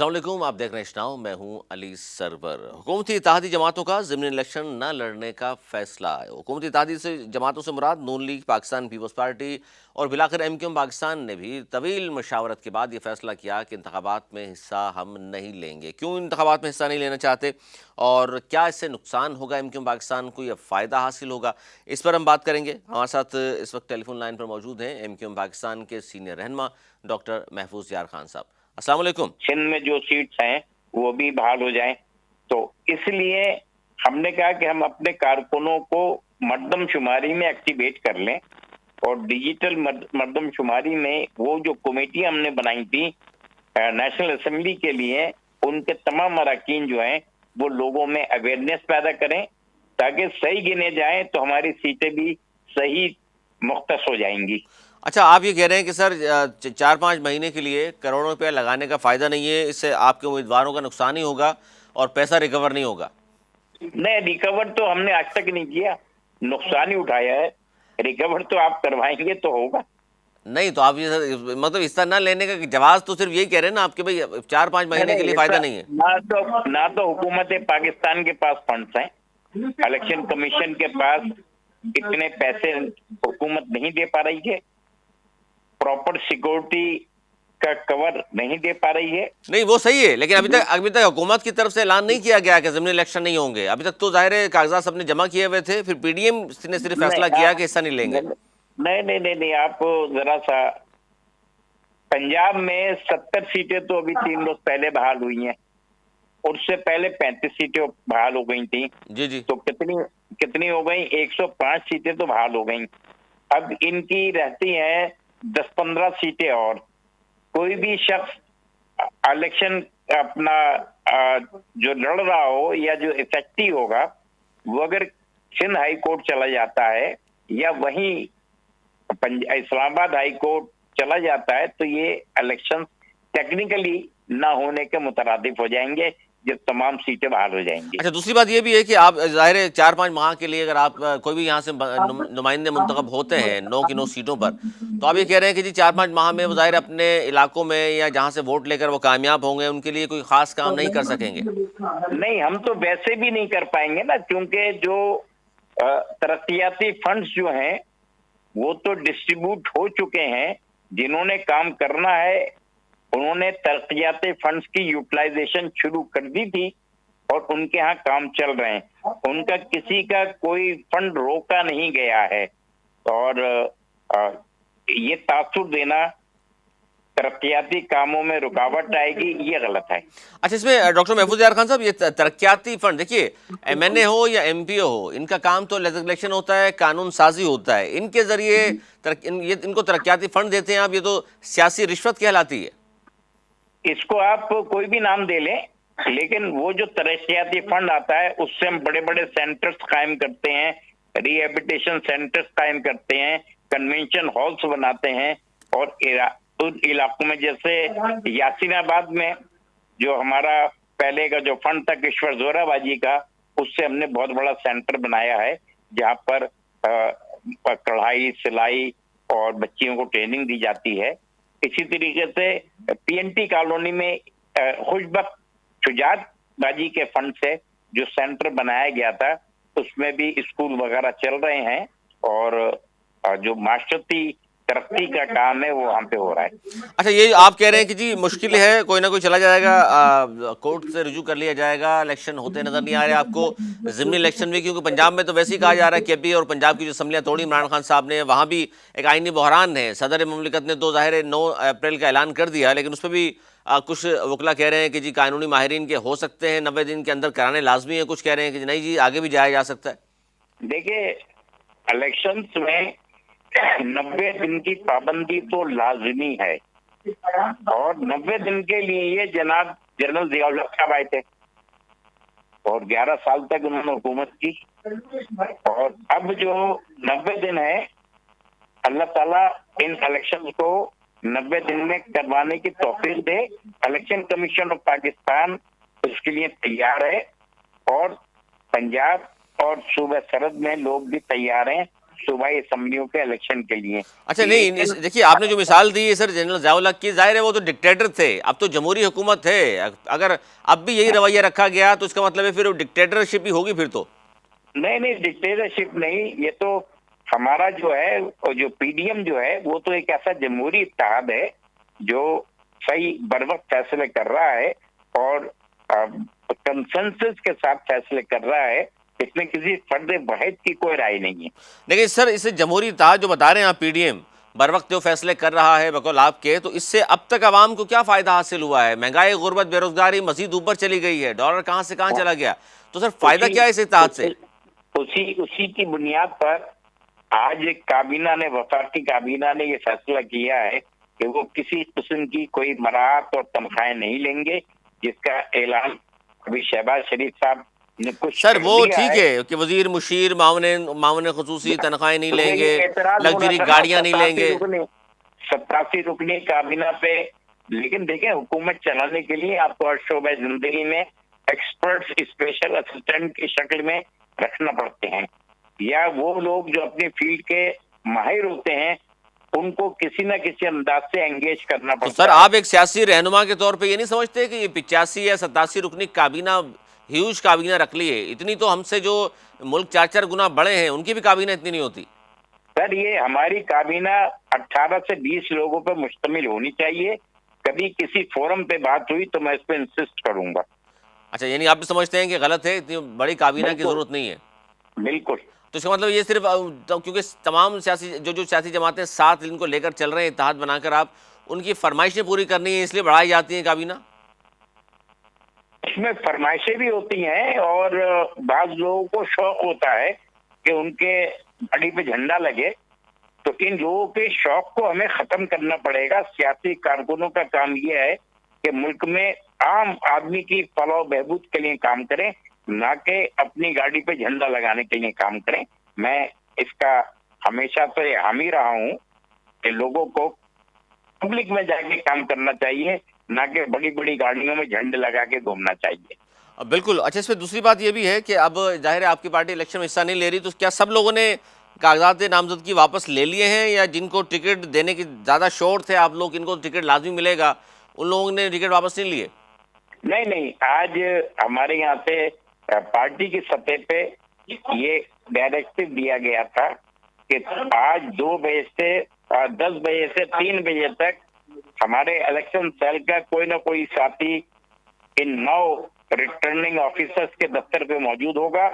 السلام علیکم، آپ دیکھ رہے ہیں ناؤ، میں ہوں علی سرور۔ حکومتی اتحادی جماعتوں کا ضمنی الیکشن نہ لڑنے کا فیصلہ ہے۔ حکومتی اتحادی جماعتوں سے مراد نون لیگ، پاکستان پیپلز پارٹی اور بلاخر ایم کیو ایم پاکستان نے بھی طویل مشاورت کے بعد یہ فیصلہ کیا کہ انتخابات میں حصہ ہم نہیں لیں گے۔ کیوں انتخابات میں حصہ نہیں لینا چاہتے اور کیا اس سے نقصان ہوگا ایم کیو ایم پاکستان کو یا فائدہ حاصل ہوگا، اس پر ہم بات کریں گے۔ ہمارے ساتھ اس وقت ٹیلی فون لائن پر موجود ہیں ایم کیو ایم پاکستان کے سینئر رہنما ڈاکٹر محفوظ یار خان صاحب۔ السلام علیکم۔ سندھ میں جو سیٹس ہیں وہ بھی بحال ہو جائیں، تو اس لیے ہم نے کہا کہ ہم اپنے کارکنوں کو مردم شماری میں ایکٹیویٹ کر لیں، اور ڈیجیٹل مردم شماری میں وہ جو کمیٹی ہم نے بنائی تھی نیشنل اسمبلی کے لیے، ان کے تمام اراکین جو ہیں وہ لوگوں میں اویئرنیس پیدا کریں تاکہ صحیح گنے جائیں تو ہماری سیٹیں بھی صحیح مختص ہو جائیں گی۔ اچھا، آپ یہ کہہ رہے ہیں کہ سر 4-5 مہینے کے لیے کروڑوں روپے لگانے کا فائدہ نہیں ہے، اس سے آپ کے امیدواروں کا نقصان ہی ہوگا اور پیسہ ریکور نہیں ہوگا۔ نہیں، ریکور تو ہم نے آج تک نہیں کیا، نقصان ہی اٹھایا ہے، ریکور تو آپ کروائیں گے تو ہوگا۔ نہیں تو آپ یہ مطلب حصہ نہ لینے کا جواز تو صرف یہی کہہ رہے ہیں نا آپ، کہ بھئی 4-5 مہینے کے لیے فائدہ نہیں ہے۔ نہ تو حکومت پاکستان کے پاس فنڈز ہیں، الیکشن کمیشن کے پاس اتنے پیسے حکومت نہیں دے پا رہی ہے، پراپر سیکورٹی کا کور نہیں دے پا رہی ہے۔ نہیں وہ صحیح ہے، لیکن ابھی تک حکومت کی طرف سے اعلان نہیں کیا گیا کہ ضمنی الیکشن نہیں ہوں گے۔ ابھی تک تو ظاہر ہے کاغذات سب نے جمع کیے ہوئے تھے، پھر پی ڈی ایم نے صرف فیصلہ کیا کہ حصہ نہیں لیں گے۔ نہیں، آپ ذرا سا، پنجاب میں 70 سیٹیں تو ابھی 3 روز پہلے بحال ہوئی ہیں، اور اس سے پہلے 35 سیٹیں بحال ہو گئی تھیں۔ جی تو کتنی ہو گئیں؟ 105 سیٹیں تو بحال ہو گئیں۔ اب ان کی رہتی ہیں 10-15 سیٹیں، اور کوئی بھی شخص الیکشن اپنا جو لڑ رہا ہو یا جو افیکٹو ہوگا، وہ اگر سندھ ہائی کورٹ چلا جاتا ہے یا وہیں اسلام آباد ہائی کورٹ چلا جاتا ہے، تو یہ الیکشن ٹیکنیکلی نہ ہونے کے مترادف ہو جائیں گے جب تمام سیٹیں بحال ہو جائیں گی۔ اچھا، دوسری بات یہ بھی ہے کہ آپ ظاہر ہے 4-5 ماہ کے لیے اگر آپ کوئی بھی یہاں سے نمائندے منتخب ہوتے ہیں 9 کی 9 سیٹوں پر، تو آپ یہ کہہ رہے ہیں کہ جی 4-5 ماہ میں وہ ظاہر اپنے علاقوں میں یا جہاں سے ووٹ لے کر وہ کامیاب ہوں گے، ان کے لیے کوئی خاص کام نہیں کر سکیں گے۔ نہیں، ہم تو ویسے بھی نہیں کر پائیں گے نا، کیونکہ جو ترقیاتی فنڈز جو ہیں وہ تو ڈسٹریبیوٹ ہو چکے ہیں۔ جنہوں نے کام کرنا ہے انہوں نے ترقیاتی فنڈز کی یوٹیلائزیشن شروع کر دی تھی، اور ان کے ہاں کام چل رہے ہیں، ان کا کسی کا کوئی فنڈ روکا نہیں گیا ہے، اور یہ تاثر دینا ترقیاتی کاموں میں رکاوٹ آئے گی، یہ غلط ہے۔ اچھا، اس میں ڈاکٹر محفوظ یار خان صاحب، یہ ترقیاتی فنڈ دیکھیے، ایم این اے ہو یا ایم پی او ہو، ان کا کام تو لیجسلیشن ہوتا ہے، قانون سازی ہوتا ہے، ان کے ذریعے ان کو ترقیاتی فنڈ دیتے ہیں آپ، یہ تو سیاسی رشوت کہلاتی ہے۔ اس کو آپ کوئی بھی نام دے لیں، لیکن وہ جو ترقیاتی فنڈ آتا ہے اس سے ہم بڑے بڑے سینٹرز قائم کرتے ہیں، ری ہیبیٹیشن سینٹرز قائم کرتے ہیں، کنونشن ہالز بناتے ہیں، اور ان علاقوں میں جیسے یاسین آباد میں جو ہمارا پہلے کا جو فنڈ تھا کشور زورا باجی کا، اس سے ہم نے بہت بڑا سینٹر بنایا ہے جہاں پر کڑھائی، سلائی اور بچیوں کو ٹریننگ دی جاتی ہے۔ اسی طریقے سے پی این ٹی کالونی میں خوشبخت شجاعت باجی کے فنڈ سے جو سینٹر بنایا گیا تھا، اس میں بھی اسکول وغیرہ چل رہے ہیں، اور جو معاشرتی ترقی کا کام ہے وہ وہاں پہ ہو رہا ہے۔ اچھا، یہ آپ کہہ رہے ہیں کہ جی مشکل ہے، کوئی نہ کوئی چلا جائے گا، کورٹ سے رجوع کر لیا جائے گا، الیکشن ہوتے نظر نہیں آ رہے آپ کو، ضمنی الیکشن بھی، کیونکہ پنجاب میں تو ویسے ہی کہا جا رہا ہے کہ ابھی اور پنجاب کی جو اسمبلیاں توڑی عمران خان صاحب نے، وہاں بھی ایک آئینی بحران ہے۔ صدر مملکت نے تو ظاہر 9 اپریل کا اعلان کر دیا، لیکن اس پہ بھی کچھ وکلا کہہ رہے ہیں کہ جی قانونی ماہرین کے ہو سکتے ہیں 90 دن کے اندر کرانے لازمی ہیں، کچھ کہہ رہے ہیں کہ نہیں جی آگے بھی جایا جا سکتا ہے۔ دیکھیں، الیکشنز میں 90 دن کی پابندی تو لازمی ہے، اور 90 دن کے لیے یہ جناب جنرل ضیاء الحق صاحب آئے تھے، اور 11 سال تک انہوں نے حکومت کی، اور اب جو 90 دن ہے، اللہ تعالیٰ ان الیکشن کو 90 دن میں کروانے کی توفیق دے۔ الیکشن کمیشن آف پاکستان اس کے لیے تیار ہے، اور پنجاب اور صوبہ سرحد میں لوگ بھی تیار ہیں सूबाई असम्बलियों के इलेक्शन के लिए। अच्छा नहीं, देखिए आपने जो मिसाल दी है सर जनरल ज़ियाउल हक की, जाहिर है वो तो डिक्टेटर थे, अब तो जमहूरी हुकूमत है। अगर अब भी यही रवैया रखा गया तो इसका मतलब है फिर डिक्टेटरशिप ही होगी फिर तो। नहीं, डिक्टेटरशिप नहीं, ये तो हमारा जो है, और जो पीडीएम जो है वो तो एक ऐसा जमहूरी इत्तेहाद है जो सही बर वक्त फैसले कर रहा है और कंसेंसस के साथ फैसले कर रहा है। इसमें किसी फर्द वाहिद की कोई राय नहीं है। लेकिन सर इसे जमहूरी इत्तेहाद जो बता रहे हैं आप, पीडीएम बर वक्त जो फैसले कर रहा है बकौल आपके, तो इससे अब तक आवाम को क्या फायदा हासिल हुआ है? महंगाई, गुर्बत, बेरोजगारी मजीद ऊपर चली गई है, डॉलर कहाँ से कहाँ चला गया, तो सर फायदा क्या है इस इत्तेहाद से? उसी की बुनियाद पर आज एक काबीना ने, वफाकी काबीना ने ये फैसला किया है कि वो किसी किस्म की कोई मराहत और तनख्वाहें नहीं लेंगे, जिसका ऐलान अभी शहबाज शरीफ साहब ने कुछ सर कर वो दिया ठीक है। है कि वजीर मुशीर मामने खुसूसी तनख्वाहें नहीं लेंगे, लग्जरी गाड़ियां नहीं लेंगे। 87 रुकनी काबीना पे, लेकिन देखें हुकूमत चलाने के लिए आपको हर शोबे जिंदगी में एक्सपर्ट्स स्पेशल असिस्टेंट की शक्ल में रखना पड़ते हैं, या वो लोग जो अपनी फील्ड के माहिर होते हैं उनको किसी न किसी अंदाज से एंगेज करना तो पड़ता सर है। आप एक सियासी रहनुमा के तौर पे ये नहीं समझते कि ये 85 या 87 रुकनी काबीना, ह्यूज काबीना रख ली है, इतनी तो हमसे जो मुल्क 4-4 गुना बड़े हैं उनकी भी काबीना इतनी नहीं होती? सर ये हमारी काबीना 18 से 20 लोगों पर मुश्तमिल होनी चाहिए। कभी किसी फोरम पे बात हुई तो मैं इस पे इंसिस्ट करूंगा। अच्छा, यानी आप भी समझते हैं कि गलत है, इतनी बड़ी काबीना की जरूरत नहीं है? बिल्कुल। तो इसका मतलब ये सिर्फ क्योंकि तमाम सियासी जो सियासी जमातें साथ इनको लेकर चल रहे हैं, इत्तेहाद बनाकर, आप उनकी फरमाइशें पूरी करनी है इसलिए बढ़ाई जाती है काबीना? इसमें फरमाइशें भी होती हैं और बाज लोगों को शौक होता है कि उनके गाड़ी पे झंडा लगे, तो इन लोगों के शौक को हमें खत्म करना पड़ेगा। सियासी कारकुनों का काम यह है कि मुल्क में आम आदमी की फलाह बहबूद के लिए काम करें, ना कि अपनी गाड़ी पे झंडा लगाने के लिए काम करें। मैं इसका हमेशा से हामी रहा हूं कि लोगों को पब्लिक में जाके काम करना चाहिए, ना कि बड़ी बड़ी गाड़ियों में झंडे लगा के घूमना चाहिए। बिल्कुल। अच्छा, इसमें दूसरी बात ये भी है कि अब जाहिर है आपकी पार्टी इलेक्शन में हिस्सा नहीं ले रही, तो क्या सब लोगों ने कागजात नामजदगी वापस ले लिए हैं, या जिनको टिकट देने की ज़्यादा शौक थे आप लोग, इनको टिकट लाजमी मिलेगा, उन लोगों ने टिकट वापस नहीं लिए? नहीं, आज हमारे यहाँ से पार्टी की सतह पे ये डायरेक्टिव दिया गया था कि आज 2 बजे से 10 बजे से 3 बजे तक हमारे इलेक्शन सेल का कोई ना कोई साथी इन 9 रिटर्निंग ऑफिसर्स के दफ्तर पे मौजूद होगा।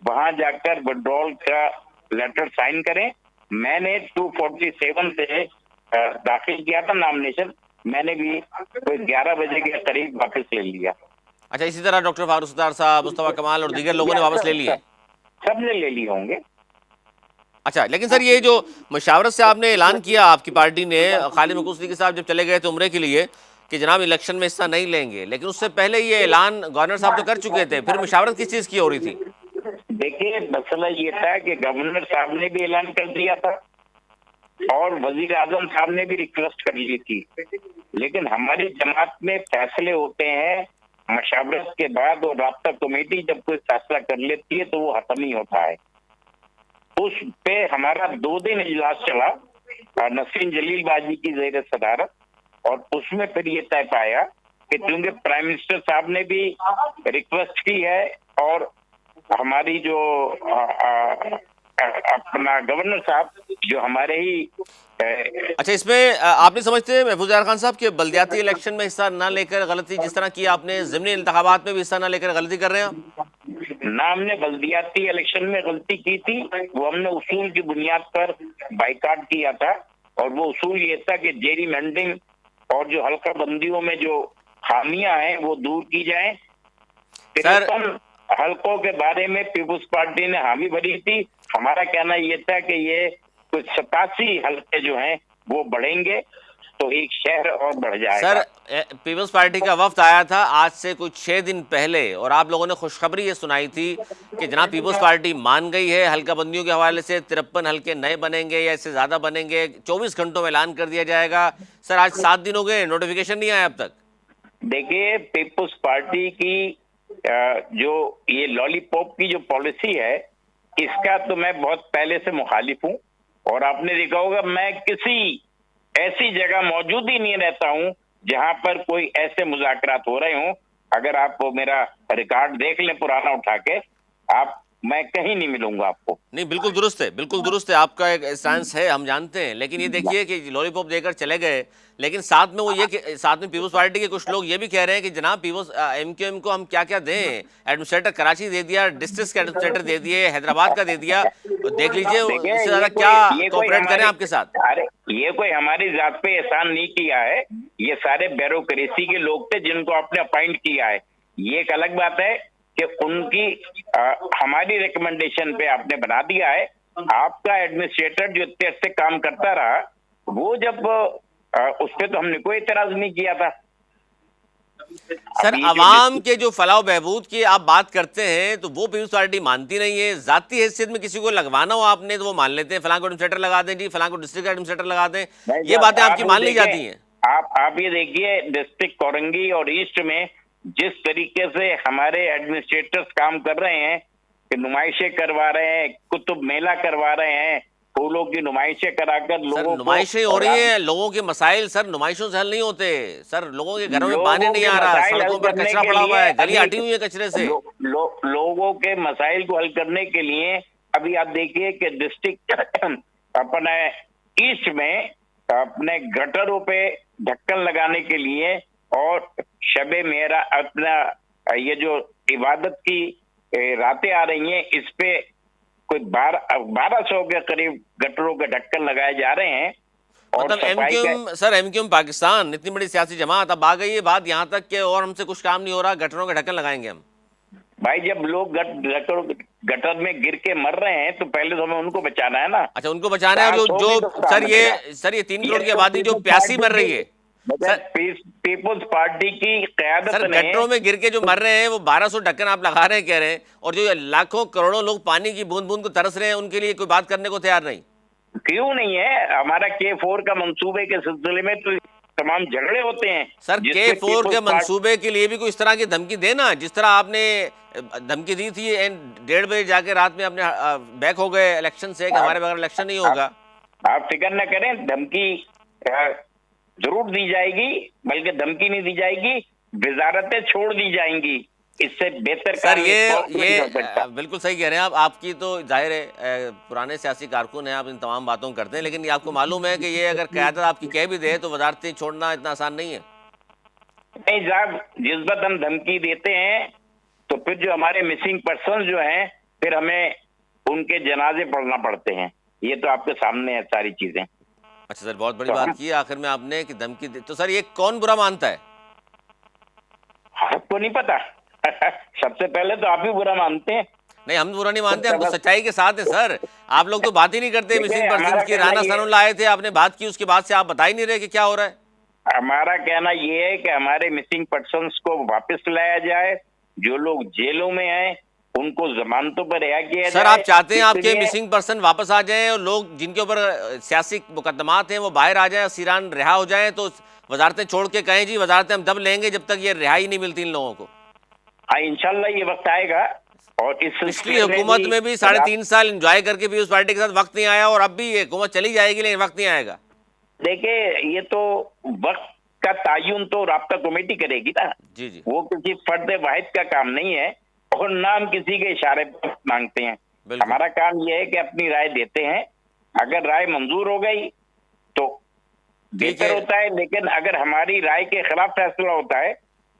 वहां जाकर विड्रॉल का लेटर साइन करें। मैंने 247 से दाखिल किया था नामिनेशन, मैंने भी कोई 11 बजे के करीब वापस ले लिया। अच्छा, इसी तरह डॉक्टर फारूक सत्तार साहब, मुस्तफा कमाल और दीगर लोगों ने वापस ले लिए? सबने ले लिए होंगे। अच्छा, लेकिन सर ये जो मशावरत से आपने ऐलान किया, आपकी पार्टी ने खालिद मुकुसदी साहब जब चले गए थे उम्रे के लिए कि जनाब इलेक्शन में हिस्सा नहीं लेंगे, लेकिन उससे पहले ये ऐलान गवर्नर साहब तो कर चुके थे, फिर मशावरत किस चीज़ की हो रही थी? देखिए मसला ये था कि गवर्नर साहब ने भी ऐलान कर दिया था और वजीर आजम साहब ने भी रिक्वेस्ट कर ली थी, लेकिन हमारी जमात में फैसले होते हैं मशावरत के बाद, और राब्ता कमेटी जब कोई फैसला कर लेती है तो वो हतम ही होता है। उस पे हमारा 2 दिन इजलास चला नसीम जलील बाजी की ज़ेर सदारत, और उसमें फिर ये तय पाया कि चूंकि प्राइम मिनिस्टर साहब ने भी रिक्वेस्ट की है और हमारी जो अपना गवर्नर साहब जो हमारे ही अच्छा, इसमें आप नहीं समझते महफूज यार खान साहब कि बल्दियाती इलेक्शन में हिस्सा ना लेकर गलती, जिस तरह की आपने ज़िमनी इंतखाबात में भी हिस्सा ना लेकर गलती कर रहे हैं आप? ना हमने बल्दियाती इलेक्शन में गलती की थी, वो हमने उसूल की बुनियाद पर बाइकाट किया था, और वो उसूल ये था कि जेरी मेंडिंग और जो हल्का बंदियों में जो खामियां हैं वो दूर की जाएं। सर हल्कों के बारे में पीपुल्स पार्टी ने हामी भरी थी। हमारा कहना ये था कि ये कुछ 87 हल्के जो हैं वो बढ़ेंगे तो एक शहर और बढ़ जाएगा। सर पीपल्स पार्टी का वफ्द आया था आज से कुछ 6 दिन पहले, और आप लोगों ने खुशखबरी ये सुनाई थी कि जनाब पीपल्स पार्टी मान गई है, हल्का बंदियों के हवाले से 53 हल्के नए बनेंगे या इससे ज़्यादा बनेंगे, 24 घंटों में ऐलान कर दिया जाएगा। सर आज 7 दिन हो गए, नोटिफिकेशन नहीं आया अब तक। देखिए पीपुल्स पार्टी की जो ये लॉलीपॉप की जो पॉलिसी है इसका तो मैं बहुत पहले से मुखालिफ हूँ, और आपने देखा होगा मैं किसी ऐसी जगह मौजूद ही नहीं रहता हूँ जहां पर कोई ऐसे मुज़ाकरात हो रहे हों। अगर आप वो मेरा रिकॉर्ड देख लें पुराना उठा के, आप, मैं कहीं नहीं मिलूंगा आपको। नहीं, बिल्कुल दुरुस्त है, बिल्कुल दुरुस्त है, आपका एक स्टैंस है, हम जानते हैं। लेकिन ये देखिए कि लॉलीपॉप देकर चले गए, लेकिन साथ में वो ये साथ में पीपल्स पार्टी के कुछ लोग ये भी कह रहे हैं कि जनाब पीपल्स एमक्यूएम को हम क्या क्या दें, एडमिनिस्ट्रेटर कराची दे दिया, डिस्ट्रिक्ट के एडमिनिस्ट्रेटर दे दिए, हैदराबाद का दे दिया, देख लीजिए देखिए, इससे ज़्यादा क्या कोऑपरेट करें आपके साथ। अरे ये कोई हमारी जात पे एहसान नहीं किया है, ये सारे ब्यूरोक्रेसी के लोग थे जिनको आपने अपॉइंट किया है। ये एक अलग बात है कि उनकी हमारी रिकमेंडेशन पे आपने बना दिया है। आपका एडमिनिस्ट्रेटर जो इतने से काम करता रहा, वो जब उस पे तो हमने कोई एतराज नहीं किया था। सर, अब ये अवाम के जो फलाह बहबूद की आप बात करते हैं तो वो पीपल्स पार्टी मानती नहीं है। जाती हैसियत में किसी को लगवाना हो आपने तो वो मान लेते हैं, फलां को एडमिनिस्ट्रेटर लगा दें जी, फलां को डिस्ट्रिक्ट एडमिनिस्ट्रेटर लगा दें, ये बातें आपकी मान ली जाती हैं। आप ये देखिए, डिस्ट्रिक्ट कोरंगी और ईस्ट में जिस तरीके से हमारे एडमिनिस्ट्रेटर्स काम कर रहे हैं, कि नुमाइशें करवा रहे हैं, कुतुब मेला करवा रहे हैं, फूलों की नुमाइशें कराकर सर, लोगों को, नुमाइशें हो रही हैं, लोगों के मसाइल सर नुमाइशों से हल नहीं होते। सर, लोगों के घरों में पानी नहीं आ रहा, सड़कों पर कचरा पड़ा हुआ है, गलियां हटी हुई है कचरे से। लोगों के मसाइल को हल करने के लिए अभी आप देखिए कि डिस्ट्रिक्ट अपने ईस्ट में अपने गटरों पे ढक्कन लगाने के लिए और शबे मेरा अपना ये जो इबादत की रातें आ रही हैं, इस पे कोई 1200 के करीब गटरों के ढक्कन लगाए जा रहे हैं। और मतलब सफाई एमक्यूएम, सर एमक्यूएम पाकिस्तान इतनी बड़ी सियासी जमात, अब आ गई है बात यहाँ तक कि और हमसे कुछ काम नहीं हो रहा, गटरों के ढक्कन लगाएंगे हम। भाई जब लोग गटर में गिर के मर रहे हैं तो पहले तो हमें उनको बचाना है ना। अच्छा, उनको बचाना है। और सर ये 3 करोड़ की आबादी जो प्यासी मर रही है सर, पीपुल्स पार्टी की सर क़यादत ने, गटरों में गिर के जो मर रहे हैं वो 1200 ढक्कन आप लगा रहे हैं कह रहे हैं, और जो लाखों करोड़ों लोग पानी की बूंद बूंद को तरस रहे हैं उनके लिए कोई बात करने को तैयार नहीं। क्यों नहीं है? हमारा K4 का मंसूबे के सिलसिले में तो तमाम झगड़े होते हैं सर, जिससे K4 के पीपुल्स मंसूबे के लिए भी कोई इस तरह की धमकी देना, जिस तरह आपने धमकी दी थी 1:30 बजे जाके रात में अपने बैक हो गए इलेक्शन से कि हमारे बगैर इलेक्शन नहीं होगा। आप फिक्र न करें, धमकी जरूर दी जाएगी, बल्कि धमकी नहीं दी जाएगी, वजारतें छोड़ दी जाएंगी। इससे बेहतर सर काम ये हो सकता। बिल्कुल सही कह रहे हैं आप। आपकी तो जाहिर है पुराने सियासी कारकुन हैं, आप इन तमाम बातों को करते हैं, लेकिन ये आपको मालूम है कि ये अगर क़यादत आपकी कह भी दे तो वजारतें छोड़ना इतना आसान नहीं है। नहीं साहब, जिस वक्त हम धमकी देते हैं तो फिर जो हमारे मिसिंग पर्सन जो हैं, फिर हमें उनके जनाजे पढ़ना पड़ते हैं। ये तो आपके सामने है सारी चीजें। अच्छा सर, बहुत बड़ी तो बात की है आखिर में आपने कि धमकी दे, तो सर ये कौन बुरा मानता है? आपको नहीं पता? सबसे पहले तो आप ही बुरा मानते हैं। नहीं, हम बुरा नहीं मानते, हम तो सच्चाई के साथ हैं सर। आप लोग तो बात ही नहीं करते मिसिंग पर्सन की। राना सनाउल्लाह आए थे, आपने बात की, उसके बाद से आप बता ही नहीं रहे कि क्या हो रहा है। हमारा कहना ये है कि हमारे मिसिंग पर्सन्स को वापस लाया जाए, जो लोग जेलों में हैं उनको जमानतों पर रिहा किया जाए। सर, आप चाहते हैं आपके मिसिंग पर्सन वापस आ जाएं और लोग जिनके ऊपर सियासी मुकदमात हैं वो बाहर आ जाएं, सीरान रिहा हो जाएं, तो वजारतें छोड़ के कहें जी वजारतें हम तब लेंगे जब तक ये रिहाई नहीं मिलती इन लोगों को। हाँ, इंशाल्लाह ये वक्त आएगा। और इस पिछली हुकूमत में भी 3.5 साल एंजॉय करके भी उस पार्टी के साथ वक्त नहीं आया, और अब भी ये हुकूमत चली जाएगी लेकिन वक्त नहीं आएगा। देखिए, ये तो वक्त का तायुन तो राब्ता कमेटी करेगी ना। जी जी, वो किसी फर्द वाहिद का काम नहीं है, और ना हम किसी के इशारे पर मांगते हैं। बिल्कुल। हमारा काम ये है कि अपनी राय देते हैं। अगर राय मंजूर हो गई तो बेहतर होता है, लेकिन अगर हमारी राय के खिलाफ फैसला होता है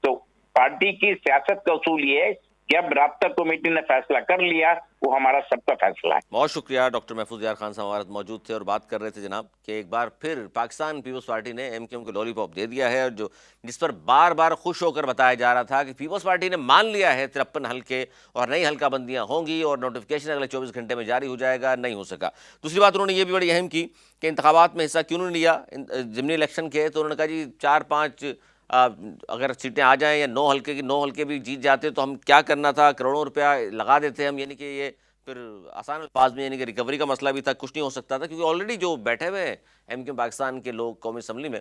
तो पार्टी की सियासत का उसूल ये है कि अब राब्ता कमेटी ने फैसला कर लिया, वो हमारा सबका फैसला है। बहुत शुक्रिया। डॉक्टर महफूज यार खान साहब हमारे साथ मौजूद थे और बात कर रहे थे जनाब कि एक बार फिर पाकिस्तान पीपल्स पार्टी ने एमक्यूएम को लॉलीपॉप दे दिया है, और जो जिस पर बार बार खुश होकर बताया जा रहा था कि पीपल्स पार्टी ने मान लिया है 53 हल्के और नई हल्काबंदियां होंगी और नोटिफिकेशन अगले 24 घंटे में जारी हो जाएगा, नहीं हो सका। दूसरी बात उन्होंने ये भी बड़ी अहम की कि इंतखाबात में हिस्सा क्यों नहीं लिया ज़िमनी इलेक्शन के, तो उन्होंने कहा जी 4-5 अगर सीटें आ जाएं या 9 हल्के की 9 हल्के भी जीत जाते तो हम क्या करना था, करोड़ों रुपया लगा देते हम, यानी कि ये फिर आसान अल्फाज में यानी कि रिकवरी का मसला भी था, कुछ नहीं हो सकता था, क्योंकि ऑलरेडी जो बैठे हुए हैं एमक्यूएम पाकिस्तान के लोग कौमी असम्बली में,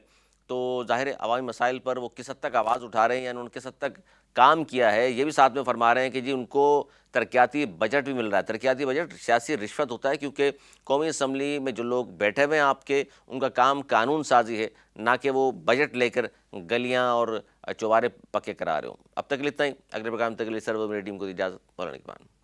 تو ظاہر ہے عوامی مسائل پر وہ کس حد تک آواز اٹھا رہے ہیں، یعنی ان کس حد تک کام کیا ہے، یہ بھی ساتھ میں فرما رہے ہیں کہ جی ان کو ترقیاتی بجٹ بھی مل رہا ہے۔ ترقیاتی بجٹ سیاسی رشوت ہوتا ہے، کیونکہ قومی اسمبلی میں جو لوگ بیٹھے ہوئے ہیں آپ کے، ان کا کام قانون سازی ہے، نہ کہ وہ بجٹ لے کر گلیاں اور چوبارے پکے کرا رہے ہوں۔ اب تک کے لیے اتنا ہی، اگلے پروگرام تک کے لیے سرور میری ٹیم کو دی اجازت۔ مولانا اقبال۔